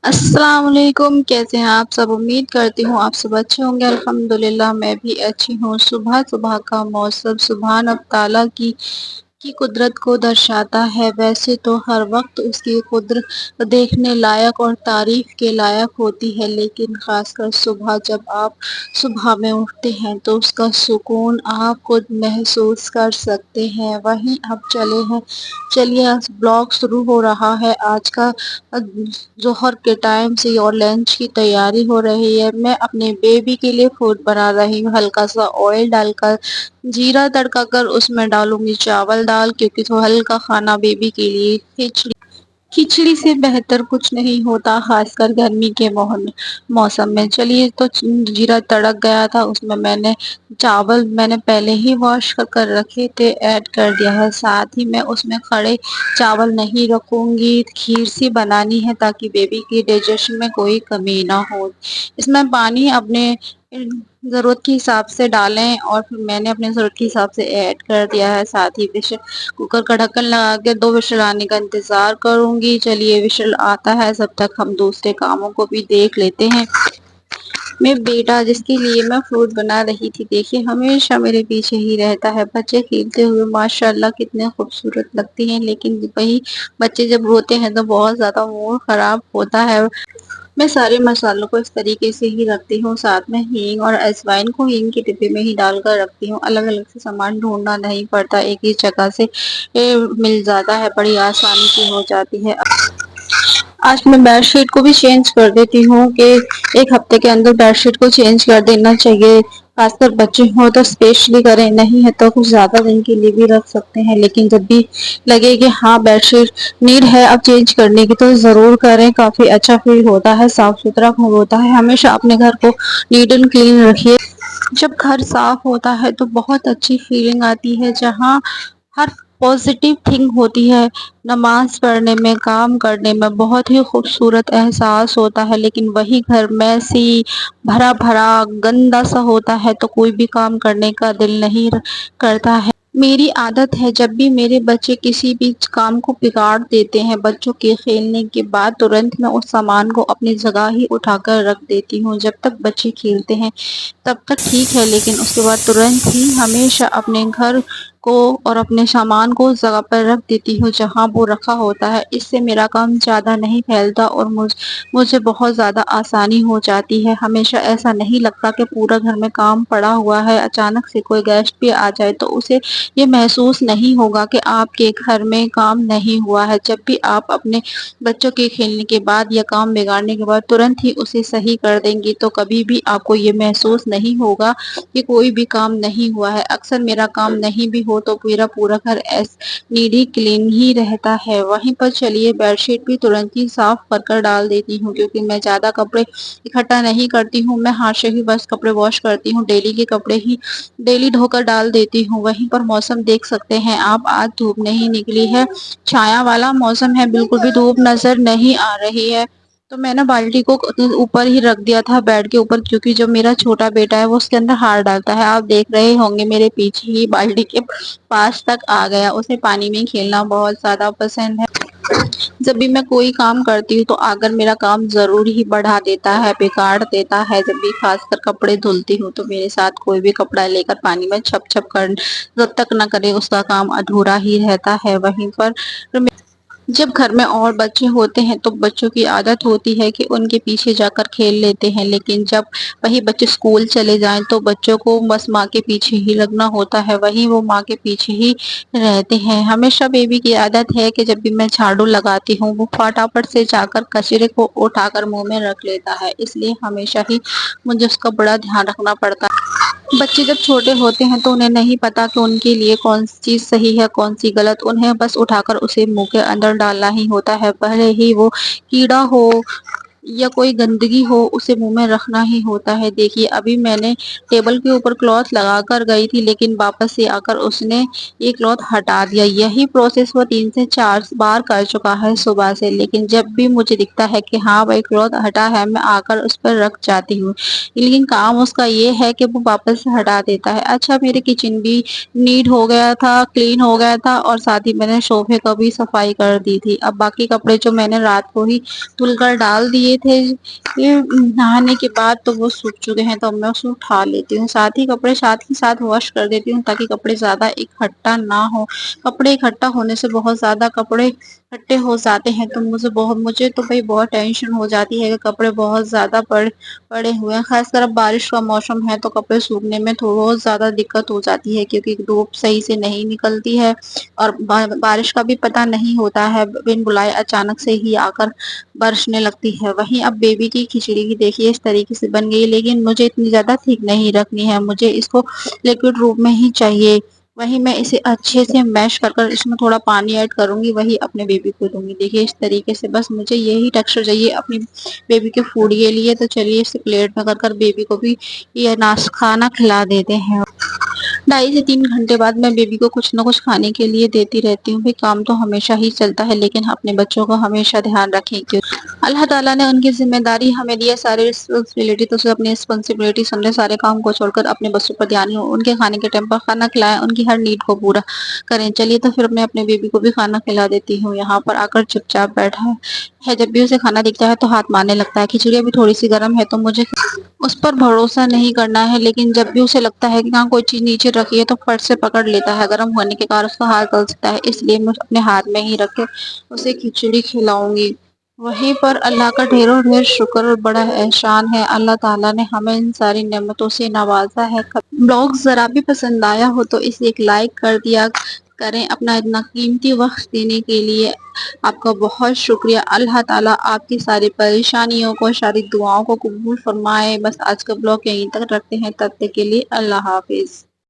السلام علیکم، کیسے ہیں آپ سب؟ امید کرتی ہوں آپ سب اچھے ہوں گے۔ الحمدللہ میں بھی اچھی ہوں۔ صبح صبح کا موسم سبحان اللہ تعالیٰ کی قدرت کو درشاتا ہے۔ ویسے تو ہر وقت اس کی قدرت دیکھنے لائق اور تعریف کے لائق ہوتی ہے، لیکن خاص کر صبح جب آپ صبح میں اٹھتے ہیں تو اس کا سکون آپ خود محسوس کر سکتے ہیں۔ وہیں اب چلیے بلاگ شروع ہو رہا ہے آج کا۔ ظہر کے ٹائم سے اور لنچ کی تیاری ہو رہی ہے۔ میں اپنے بیبی کے لیے فوڈ بنا رہی ہوں۔ ہلکا سا آئل ڈال کر جیرا تڑکا کر اس میں ڈالوں گی چاول دال، کیونکہ تو ہلکا کھانا بیبی کے لیے کھچڑی سے بہتر کچھ نہیں ہوتا، خاص کر گرمی کے موسم میں۔ چلیے تو جیرا تڑک گیا تھا، اس میں نے چاول پہلے ہی واش کر رکھے تھے ایڈ کر دیا ہے۔ ساتھ ہی میں اس میں کھڑے چاول نہیں رکھوں گی، کھیر سی بنانی ہے تاکہ بیبی کی ڈائجیشن میں کوئی کمی نہ ہو۔ اس میں پانی اپنے ضرورت کے حساب سے ڈالیں، اور پھر میں نے اپنے ضرورت کے حساب سے ایڈ کر دیا ہے۔ ساتھ ہی کوکر کا ڈھکن لگا کے 2 وشل آنے کا انتظار کروں گی۔ چلیے وشل آتا ہے، جب تک ہم دوسرے کاموں کو بھی دیکھ لیتے ہیں۔ میں بیٹا جس کے لیے میں فروٹ بنا رہی تھی، دیکھیے ہمیشہ میرے پیچھے ہی رہتا ہے۔ بچے کھیلتے ہوئے ماشاءاللہ کتنے خوبصورت لگتے ہیں، لیکن وہی بچے جب روتے ہیں تو بہت زیادہ موڈ خراب ہوتا ہے۔ میں سارے مسالوں کو اس طریقے سے ہی رکھتی ہوں، ساتھ میں ہینگ اور اجوائن کو ہینگ کے ڈبے میں ہی ڈال کر رکھتی ہوں۔ الگ الگ سے سامان ڈھونڈنا نہیں پڑتا، ایک ہی جگہ سے مل جاتا ہے، بڑی آسانی سے ہو جاتی ہے۔ آج میں بیڈ شیٹ کو بھی چینج کر دیتی ہوں کہ ایک ہفتے کے اندر بیڈ شیٹ کو چینج کر دینا چاہیے، خاص کر بچے ہوں تو اسپیشلی کریں، نہیں ہے تو کچھ زیادہ دن کے لیے بھی رکھ سکتے ہیں۔ لیکن جب بھی لگے کہ ہاں بیڈ شیٹ نیڈ ہے اب چینج کرنے کی تو ضرور کریں، کافی اچھا فیل ہوتا ہے، صاف ستھرا ہوتا ہے۔ ہمیشہ اپنے گھر کو نیٹ اینڈ کلین رکھیے۔ جب گھر صاف ہوتا ہے تو بہت اچھی فیلنگ آتی ہے، جہاں ہر پازیٹیو تھنگ ہوتی ہے۔ نماز پڑھنے میں، کام کرنے میں بہت ہی خوبصورت احساس ہوتا ہے، لیکن وہی گھر میسی بھرا بھرا گندا سا ہوتا ہے تو کوئی بھی کام کرنے کا دل نہیں کرتا ہے۔ میری عادت ہے جب بھی میرے بچے کسی بھی کام کو بگاڑ دیتے ہیں، بچوں کے کھیلنے کے بعد ترنت میں اس سامان کو اپنی جگہ ہی اٹھا کر رکھ دیتی ہوں۔ جب تک بچے کھیلتے ہیں تب تک ٹھیک ہے، لیکن اس کے بعد ترنت ہی ہمیشہ اپنے گھر کو اور اپنے سامان کو اس جگہ پر رکھ دیتی ہوں جہاں وہ رکھا ہوتا ہے۔ اس سے میرا کام زیادہ نہیں پھیلتا اور مجھے بہت زیادہ آسانی ہو جاتی ہے۔ ہمیشہ ایسا نہیں لگتا کہ پورا گھر میں کام پڑا ہوا ہے، اچانک سے کوئی گیسٹ بھی آ جائے تو اسے یہ محسوس نہیں ہوگا کہ آپ کے گھر میں کام نہیں ہوا ہے۔ جب بھی آپ اپنے بچوں کے کھیلنے کے بعد یا کام بگاڑنے کے بعد ترنت ہی اسے صحیح کر دیں گی تو کبھی بھی آپ کو یہ محسوس نہیں ہوگا کہ کوئی بھی کام نہیں ہوا ہے۔ اکثر میرا کام نہیں بھی ہو تو میرا پورا گھر نیڈی کلین ہی رہتا ہے۔ وہیں پر چلیے بیڈ شیٹ بھی ترنت ہی صاف کر کر ڈال دیتی ہوں، کیونکہ میں زیادہ کپڑے اکٹھا نہیں کرتی ہوں، میں ہاتھ سے ہی بس کپڑے واش کرتی ہوں، ڈیلی کے کپڑے ہی ڈیلی دھو کر ڈال دیتی ہوں۔ وہیں پر موسم دیکھ سکتے ہیں آپ، آج دھوپ نہیں نکلی ہے، چھایا والا موسم ہے، بالکل بھی دھوپ نظر نہیں آ رہی ہے۔ تو میں نے بالٹی کو اوپر ہی رکھ دیا تھا بیڈ کے اوپر، کیونکہ جو میرا چھوٹا بیٹا ہے وہ اس کے اندر ہاتھ ڈالتا ہے، آپ دیکھ رہے ہوں گے میرے پیچھے ہی بالٹی کے پاس تک آ گیا۔ اسے پانی میں کھیلنا بہت زیادہ پسند ہے۔ جب بھی میں کوئی کام کرتی ہوں تو آگر میرا کام ضرور ہی بڑھا دیتا ہے، بگاڑ دیتا ہے۔ جب بھی خاص کر کپڑے دھلتی ہوں تو میرے ساتھ کوئی بھی کپڑا لے کر پانی میں چھپ چھپ کر جب تک نہ کرے اس کا کام ادھورا ہی رہتا ہے۔ وہیں پر جب گھر میں اور بچے ہوتے ہیں تو بچوں کی عادت ہوتی ہے کہ ان کے پیچھے جا کر کھیل لیتے ہیں، لیکن جب وہی بچے اسکول چلے جائیں تو بچوں کو بس ماں کے پیچھے ہی لگنا ہوتا ہے، وہیں وہ ماں کے پیچھے ہی رہتے ہیں۔ ہمیشہ بیبی کی عادت ہے کہ جب بھی میں جھاڑو لگاتی ہوں وہ فٹافٹ سے جا کر کچرے کو اٹھا کر منہ میں رکھ لیتا ہے، اس لیے ہمیشہ ہی مجھے اس کا بڑا دھیان رکھنا پڑتا ہے۔ بچے جب چھوٹے ہوتے ہیں تو انہیں نہیں پتا کہ ان کے لیے کون سی چیز صحیح ہے کون سی غلط، انہیں بس اٹھا کر اسے منہ کے اندر ڈالنا ہی ہوتا ہے، بھلے ہی وہ کیڑا ہو یا کوئی گندگی ہو اسے منہ میں رکھنا ہی ہوتا ہے۔ دیکھیے ابھی میں نے ٹیبل کے اوپر کلوتھ لگا کر گئی تھی، لیکن واپس سے آ کر اس نے یہ کلوتھ ہٹا دیا۔ یہی پروسیس وہ 3 سے 4 بار کر چکا ہے صبح سے، لیکن جب بھی مجھے دکھتا ہے کہ ہاں بھائی کلوتھ ہٹا ہے میں آ کر اس پر رکھ جاتی ہوں، لیکن کام اس کا یہ ہے کہ وہ واپس سے ہٹا دیتا ہے۔ اچھا میرے کچن بھی نیٹ ہو گیا تھا، کلین ہو گیا تھا، اور ساتھ ہی میں نے صوفے کا بھی صفائی کر دی تھی۔ اب باقی کپڑے جو میں نے رات کو ہی دھل کر ڈال دیے کیے تھے نہانے کے بعد تو وہ سوکھ چکے ہیں، تو میں اسے اٹھا لیتی ہوں، ساتھ ہی کپڑے ساتھ ہی ساتھ واش کر دیتی ہوں تاکہ کپڑے زیادہ اکٹھا نہ ہو۔ کپڑے اکٹھا ہونے سے بہت زیادہ کپڑے اکٹھے ہو جاتے ہیں، تو مجھے تو بھائی بہت ٹینشن ہو جاتی ہے کہ کپڑے بہت زیادہ پڑے ہوئے ہیں، خاص کر اب بارش کا موسم ہے تو کپڑے سوکھنے میں بہت زیادہ دقت ہو جاتی ہے، کیونکہ دھوپ صحیح سے نہیں نکلتی ہے اور بارش کا بھی پتہ نہیں ہوتا ہے، بن بلائے اچانک سے ہی آ کر برسنے لگتی ہے۔ وہیں اب بیبی کی کھچڑی کی دیکھیے اس طریقے سے بن گئی، لیکن مجھے اتنی زیادہ ٹھیک نہیں رکھنی ہے، مجھے اس کو لیکوڈ روپ میں ہی چاہیے۔ وہیں میں اسے اچھے سے میش کر اس میں تھوڑا پانی ایڈ کروں گی، وہی اپنے بیبی کو دوں گی۔ دیکھیے اس طریقے سے بس مجھے یہی ٹیکسچر چاہیے اپنی بیبی کے فوڈ کے لیے، تو چلیے اسے پلیٹ میں کر بیبی کو بھی یہ کھانا کھلا دیتے ہیں۔ 2.5 سے 3 گھنٹے بعد میں بیبی کو کچھ نہ کچھ کھانے کے لیے دیتی رہتی ہوں، کام تو ہمیشہ ہی چلتا ہے، لیکن اپنے بچوں کو ہمیشہ دھیان رکھیں کہ اللہ تعالیٰ نے ان کی ذمہ داری ہمیں دی ہے، سارے رسپانسبلٹی تو اسے اپنی رسپانسبلٹی سمجھے، سارے کام کو چھوڑ کر اپنے بچوں پر دھیان ہو، ان کے کھانے کے ٹائم پر کھانا کھلائیں، ان کی ہر نیڈ کو پورا کریں۔ چلیے تو پھر میں اپنے بیبی کو بھی کھانا کھلا دیتی ہوں، یہاں پر آ کر چپ چاپ بیٹھا ہے، جب بھی اسے کھانا دکھتا ہے تو ہاتھ مارنے لگتا ہے۔ کھچڑی ابھی تھوڑی سی گرم ہے تو مجھے اس پر بھروسہ نہیں کرنا ہے، لیکن جب بھی اسے لگتا ہے کہ ہاں کوئی چیز نیچے رکھی ہے تو فٹ سے پکڑ لیتا ہے، گرم ہونے کے کارن اس کا ہاتھ جل سکتا ہے، اس لیے میں اپنے ہاتھ میں ہی رکھ کے اسے کھچڑی کھلاؤں گی۔ وہیں پر اللہ کا ڈھیروں ڈھیر شکر اور بڑا احسان ہے، اللہ تعالیٰ نے ہمیں ان ساری نعمتوں سے نوازا ہے۔ بلاگ ذرا بھی پسند آیا ہو تو اسے ایک لائک کر دیا کریں، اپنا اتنا قیمتی وقت دینے کے لیے آپ کا بہت شکریہ۔ اللہ تعالیٰ آپ کی ساری پریشانیوں کو، ساری دعاؤں کو قبول فرمائے۔ بس آج کا بلاگ یہیں تک رکھتے ہیں، تب تک کے لیے اللہ حافظ۔